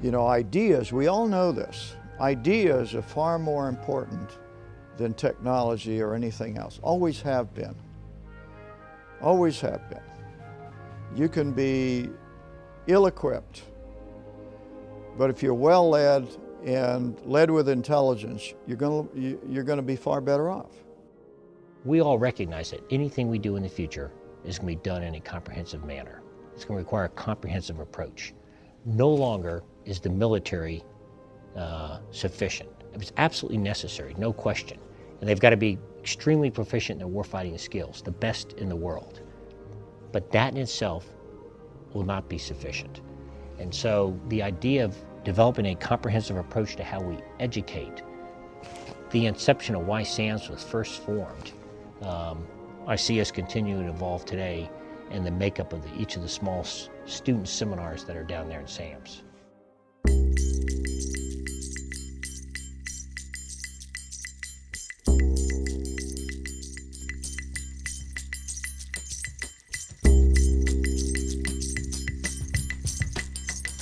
You know, ideas, we all know this, ideas are far more important than technology or anything else. Always have been. Always have been. You can be ill-equipped, but if you're well led and led with intelligence, you're going to be far better off. We all recognize that anything we do in the future is going to be done in a comprehensive manner. It's going to require a comprehensive approach. No longer is the military sufficient. It's absolutely necessary, no question. And they've got to be extremely proficient in their warfighting skills, the best in the world. But that in itself will not be sufficient. And so the idea of developing a comprehensive approach to how we educate, the inception of why SAMS was first formed, I see us continuing to evolve today in the makeup of each of the small student seminars that are down there in SAMS.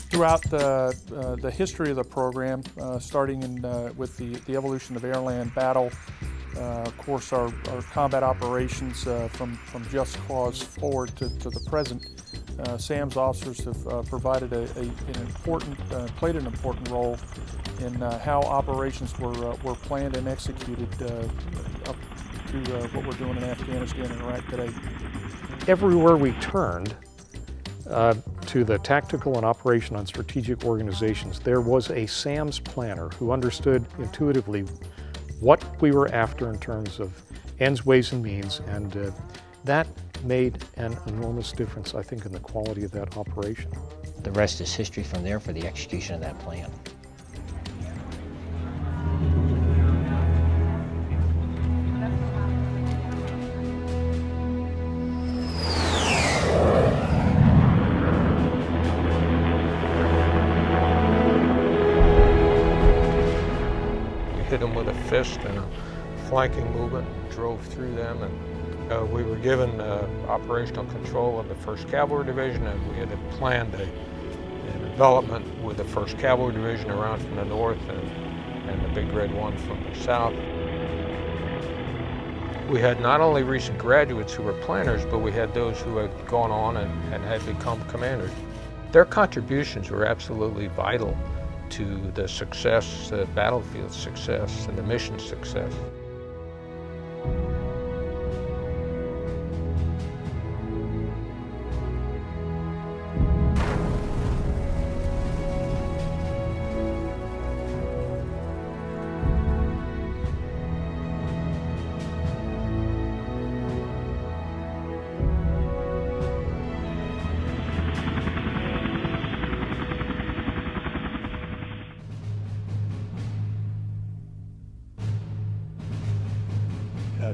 Throughout the history of the program, starting with the evolution of airland battle, of course our combat operations from just cause forward to the present, SAMS officers have provided played an important role in how operations were planned and executed up to what we're doing in Afghanistan and Iraq today. Everywhere we turned, to the tactical and operation on strategic organizations, there was a SAMS planner who understood intuitively what we were after in terms of ends, ways, and means, and that made an enormous difference, I think, in the quality of that operation. The rest is history from there for the execution of that plan. Hit them with a fist and a flanking movement, drove through them, and we were given operational control of the 1st Cavalry Division, and we had planned a development with the 1st Cavalry Division around from the north and the Big Red One from the south. We had not only recent graduates who were planners, but we had those who had gone on and had become commanders. Their contributions were absolutely vital to the success, the battlefield success, and the mission success.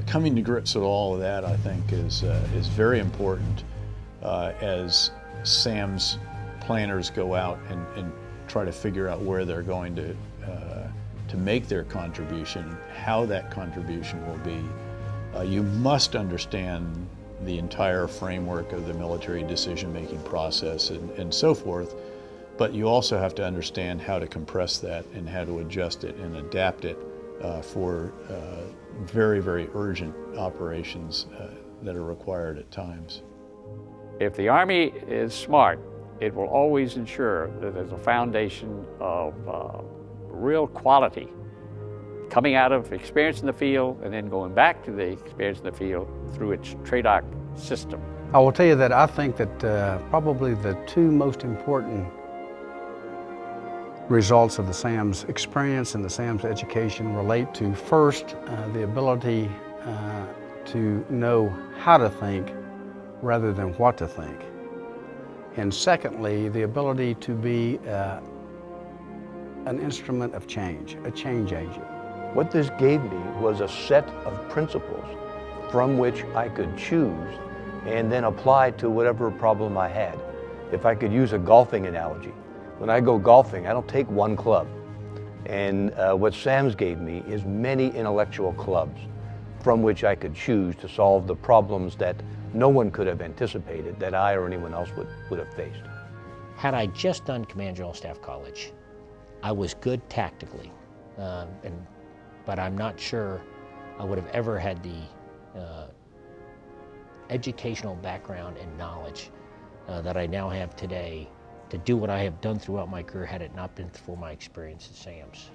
Coming to grips with all of that, I think, is very important as SAMS planners go out and try to figure out where they're going to make their contribution, how that contribution will be. You must understand the entire framework of the military decision-making process and so forth, but you also have to understand how to compress that and how to adjust it and adapt it for very, very urgent operations that are required at times. If the Army is smart, it will always ensure that there's a foundation of real quality coming out of experience in the field and then going back to the experience in the field through its TRADOC system. I will tell you that I think that probably the two most important results of the SAMS experience and the SAMS education relate to, first, the ability to know how to think rather than what to think. And secondly, the ability to be an instrument of change, a change agent. What this gave me was a set of principles from which I could choose and then apply to whatever problem I had. If I could use a golfing analogy, when I go golfing, I don't take one club. And what SAMS gave me is many intellectual clubs from which I could choose to solve the problems that no one could have anticipated that I or anyone else would have faced. Had I just done Command General Staff College, I was good tactically, but I'm not sure I would have ever had the educational background and knowledge that I now have today to do what I have done throughout my career had it not been for my experience at SAMS.